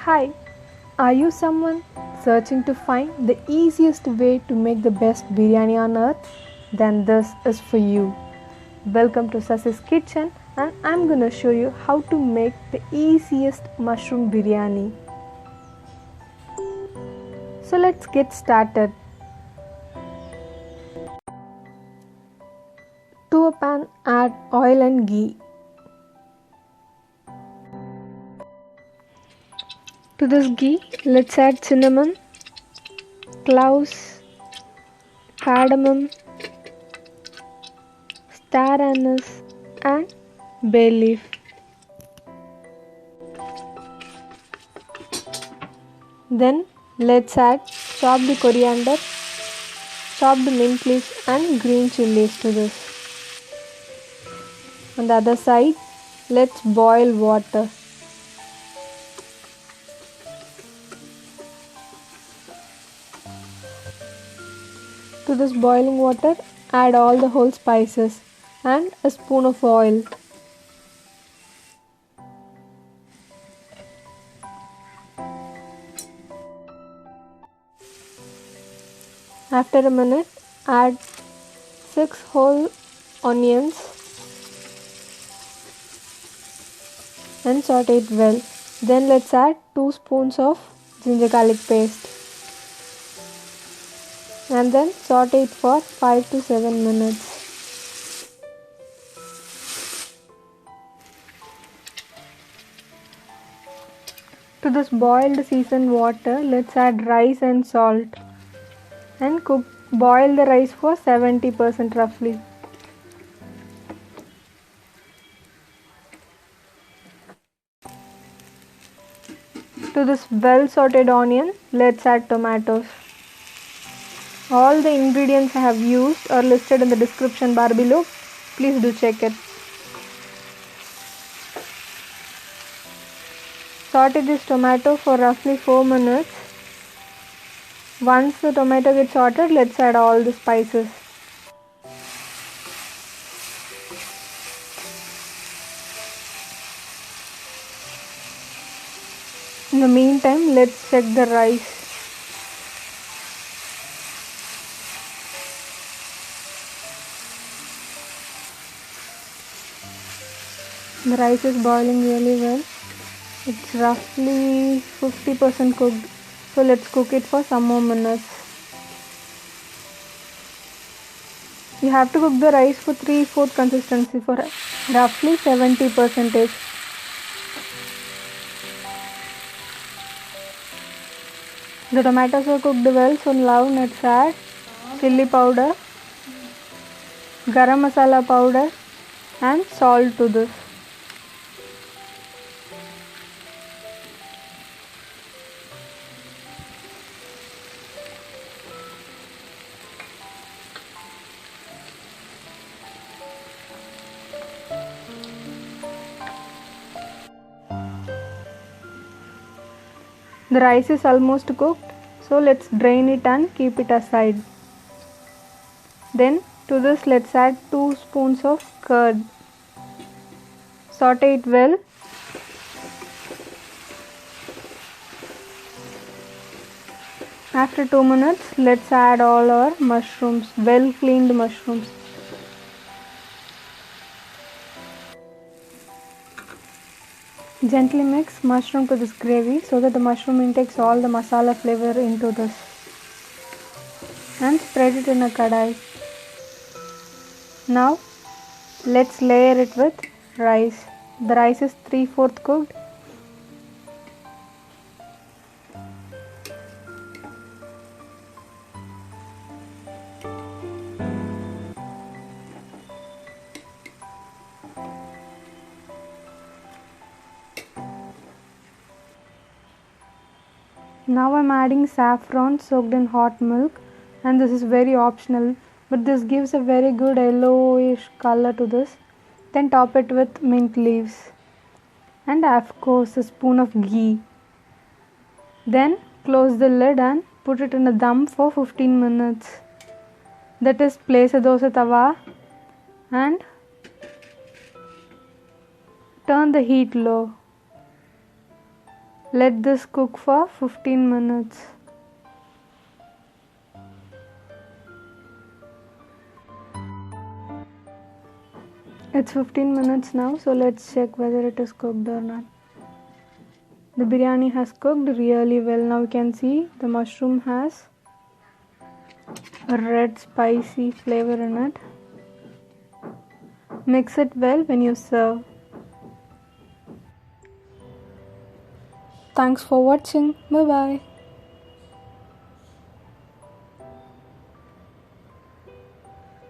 Hi, are you someone searching to find the easiest way to make the best biryani on earth? Then this is for you. Welcome to Sasi's Kitchen, and I'm gonna show you how to make the easiest mushroom biryani. So let's get started. To a pan, add oil and ghee. To this ghee, let's add cinnamon, cloves, cardamom, star anise and bay leaf. Then let's add chopped coriander, chopped mint leaves and green chilies to this. On the other side, let's boil water. To this boiling water, add all the whole spices and a spoon of oil. After a minute, add 6 whole onions and saute it well. Then let's add 2 spoons of ginger garlic paste and then saute it for 5 to 7 minutes. To this boiled seasoned water, let's add rice and salt and boil the rice for 70% roughly. To this well sauteed onion, let's add tomatoes. All the ingredients I have used are listed in the description bar below. Please do check it. Saute this tomato for roughly 4 minutes. Once the tomato gets sauteed, let's add all the spices. In the meantime, let's check the rice. The rice is boiling really well. It's roughly 50% cooked. So let's cook it for some more minutes. You have to cook the rice for 3/4 consistency for roughly 70%. The tomatoes are cooked well, so now let's add chili powder, garam masala powder and salt to this. The rice is almost cooked, so let's drain it and keep it aside. Then to this let's add 2 spoons of curd. Saute it well. After 2 minutes, let's add all our mushrooms, well cleaned mushrooms. Gently mix mushroom to this gravy so that the mushroom intakes all the masala flavor into this and spread it in a kadai. Now let's layer it with rice. The rice is 3/4 cooked. Now I'm adding saffron soaked in hot milk, and this is very optional, but this gives a very good yellowish color to this. Then top it with mint leaves and of course a spoon of ghee. Then close the lid and put it in a dum for 15 minutes. That is, place a dosa tawa and turn the heat low. Let this cook for 15 minutes. It's 15 minutes now, so let's check whether it is cooked or not. The biryani has cooked really well. Now you can see the mushroom has a red spicy flavor in it. Mix it well when you serve. Thanks for watching. Bye bye.